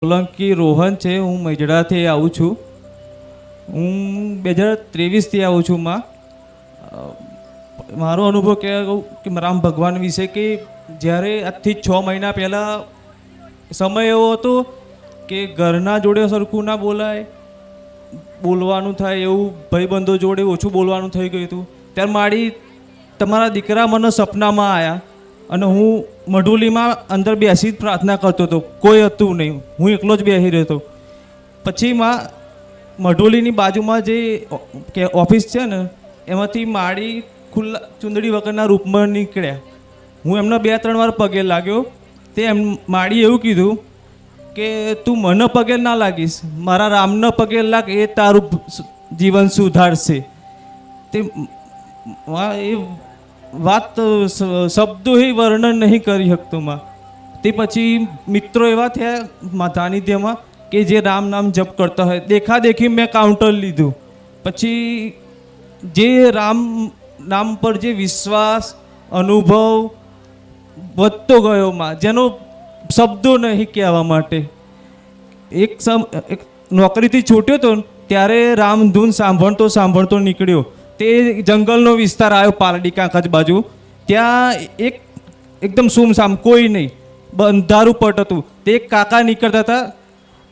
સોલંકી રોહન છે. હું મેજડાથી આવું છું. હું 2023થી આવું છું. મારો અનુભવ કે રામ ભગવાન વિશે કે જ્યારે આજથી 6 મહિના પહેલાં સમય એવો હતો કે ઘરના જોડે સરખું ના બોલાય, બોલવાનું થાય એવું ભાઈબંધો જોડે ઓછું બોલવાનું થઈ ગયું હતું. ત્યારે મારી તમારા દીકરા મને સપનામાં આવ્યા અને હું મઢુલીમાં અંદર બેસી જ પ્રાર્થના કરતો હતો. કોઈ હતું નહીં, હું એકલો જ બેસી રહ્યો હતો. પછી મઢુલીની બાજુમાં જે કે ઓફિસ છે ને એમાંથી માળી ખુલ્લા ચુંદડી વગરના રૂપમાં નીકળ્યા. હું એમને 2-3 વાર પગે લાગ્યો. તે માળી એવું કીધું કે તું મને પગે ના લાગીશ, મારા રામને પગે લાગ, એ તારું જીવન સુધારશે. તે એ વાત શબ્દો વર્ણન નહીં કરી શકતો. તે પછી મિત્રો એવા થયા સાનિધ્યમાં કે જે રામ નામ જપ કરતા હોય. દેખાદેખી મેં કાઉન્ટર લીધું. પછી જે રામ નામ પર જે વિશ્વાસ અનુભવ વધતો ગયો જેનો શબ્દો નહીં કહેવા માટે. એક નોકરીથી છૂટ્યો હતો ત્યારે રામધૂન સાંભળતો નીકળ્યો. તે જંગલનો વિસ્તાર આવ્યો પાલડી કાંકજ બાજુ. ત્યાં એકદમ સુમસામ, કોઈ નહીં, અંધારું પટ હતું. તે એક કાકા નીકળતા હતા.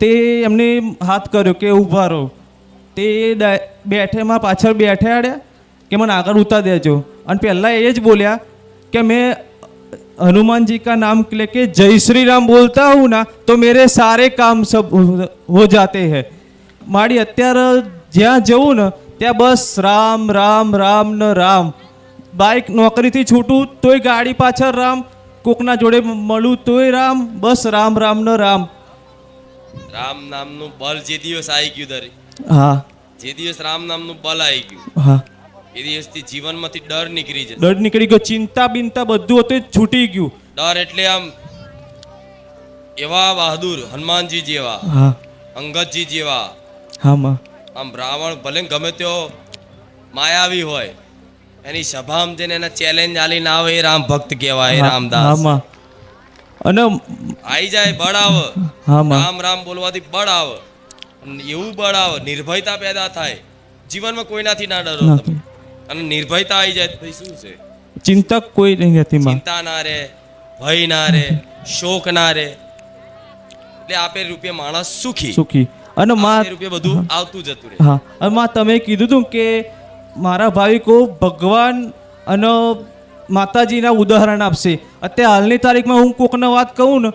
તે એમને હાથ કર્યો કે ઊભા રહો. તે બેઠેમાં પાછળ બેઠાડ્યા કે મને આગળ ઉતાર દેજો. અને પહેલાં એ જ બોલ્યા કે મેં हनुमान जी का नाम लेके जय श्री राम बोलता हूँ ना तो मेरे सारे काम सब हो जाते हैं. माड़ी અત્યારે જ્યાં જવું ને ત્યાં બસ રામ રામ રામ ને રામ. બાઇક નોકરીથી છૂટું તોય ગાડી પાછળ રામ, કોકના જોડે મળું તોય રામ, બસ રામ રામ ને રામ. રામ નામનું બળ જે દિવસ આવી ગયું દરે, હા, જે દિવસ રામ નામનું બળ આવી ગયું, હા, એ દિવસથી જીવનમાંથી ડર નીકળી જશે. ડર નીકળી ગયો, ચિંતા બિંતા બધું હતું છૂટી ગયું. ડર એટલે આમ એવા બહાદુર હનુમાનજી જેવા, હા, અંગદજી જેવા, હા માં, આમ રાવણ ભલે ગમે તેવો માયાવી હોય, એની સભામાં જઈને એના ચેલેન્જ આલીને આવે એ રામ ભક્ત કહેવાય, રામદાસ. હા માં. અને આવી જાય, બળ આવે. હા માં, રામ રામ બોલવાથી બળ આવે. એવું બળ આવે, નિર્ભયતા પેદા થાય. જીવનમાં કોઈનાથી ના ડરો તમે. અને નિર્ભયતા આવી જાય તો શું છે? ચિંતા કોઈ નહીં હતી માં. ચિંતા ના રહે, ભય ના રહે, શોક ના રહે. એટલે આપે રૂપે માણસ સુખી સુખી. અને માં રૂપે બધું આવતું જતું રહે. હા, અને માં તમે કીધું હતું કે મારા ભાવિકો ભગવાન અને માતાજીના ઉદાહરણ આપશે. અત્યારે હાલની તારીખમાં હું કોકને વાત કહું ને